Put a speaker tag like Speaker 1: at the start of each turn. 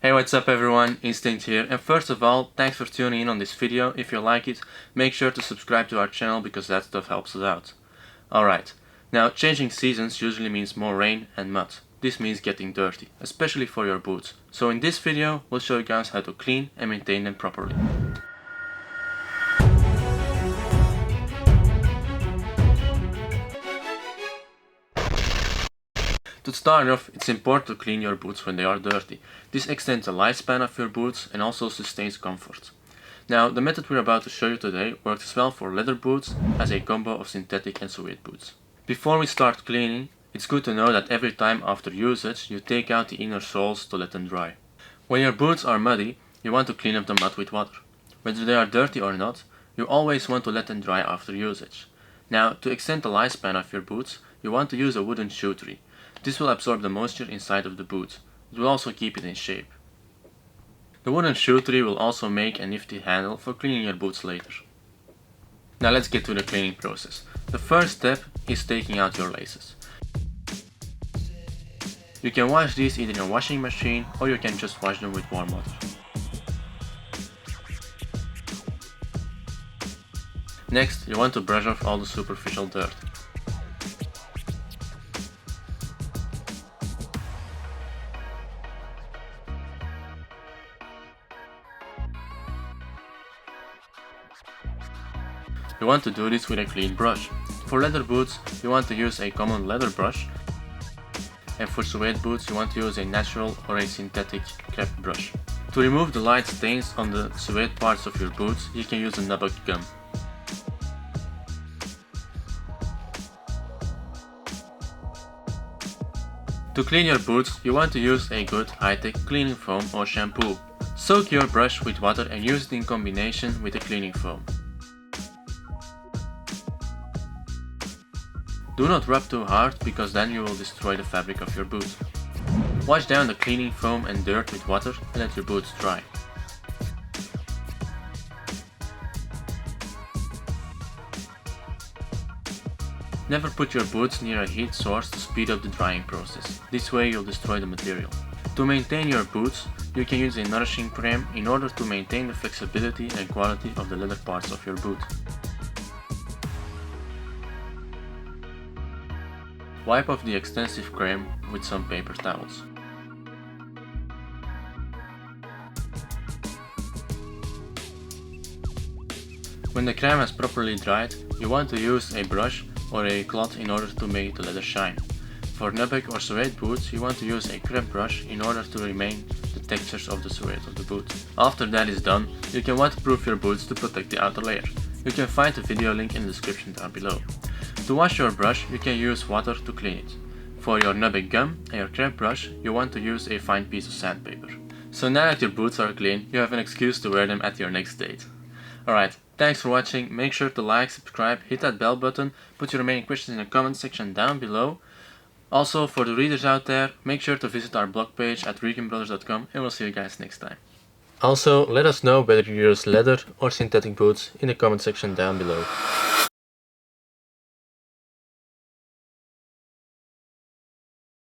Speaker 1: Hey, what's up everyone, Instinct here, and first of all, thanks for tuning in on this video. If you like it, make sure to subscribe to our channel because that stuff helps us out. Alright, now changing seasons usually means more rain and mud. This means getting dirty, especially for your boots. So in this video, we'll show you guys how to clean and maintain them properly. To start off, it's important to clean your boots when they are dirty. This extends the lifespan of your boots and also sustains comfort. Now, the method we're about to show you today works well for leather boots as a combo of synthetic and suede boots. Before we start cleaning, it's good to know that every time after usage you take out the inner soles to let them dry. When your boots are muddy, you want to clean up the mud with water. Whether they are dirty or not, you always want to let them dry after usage. Now, to extend the lifespan of your boots, you want to use a wooden shoe tree. This will absorb the moisture inside of the boot. It will also keep it in shape. The wooden shoe tree will also make a nifty handle for cleaning your boots later. Now let's get to the cleaning process. The first step is taking out your laces. You can wash these either in a washing machine or you can just wash them with warm water. Next, you want to brush off all the superficial dirt. You want to do this with a clean brush. For leather boots, you want to use a common leather brush, and for suede boots you want to use a natural or a synthetic crepe brush. To remove the light stains on the suede parts of your boots, you can use a nubuck gum. To clean your boots, you want to use a good high-tech cleaning foam or shampoo. Soak your brush with water and use it in combination with the cleaning foam. Do not rub too hard because then you will destroy the fabric of your boot. Wash down the cleaning foam and dirt with water and let your boots dry. Never put your boots near a heat source to speed up the drying process. This way you'll destroy the material. To maintain your boots, you can use a nourishing cream in order to maintain the flexibility and quality of the leather parts of your boot. Wipe off the extensive cream with some paper towels. When the cream has properly dried, you want to use a brush or a cloth in order to make the leather shine. For nubuck or suede boots, you want to use a crepe brush in order to remain the textures of the suede of the boot. After that is done, you can waterproof your boots to protect the outer layer. You can find the video link in the description down below. To wash your brush, you can use water to clean it. For your nubuck gum and your crepe brush, you want to use a fine piece of sandpaper. So now that your boots are clean, you have an excuse to wear them at your next date. Alright, thanks for watching, make sure to like, subscribe, hit that bell button, put your remaining questions in the comment section down below. Also, for the readers out there, make sure to visit our blog page at ReconBrothers.com and we'll see you guys next time. Also, let us know whether you use leather or synthetic boots in the comment section down below.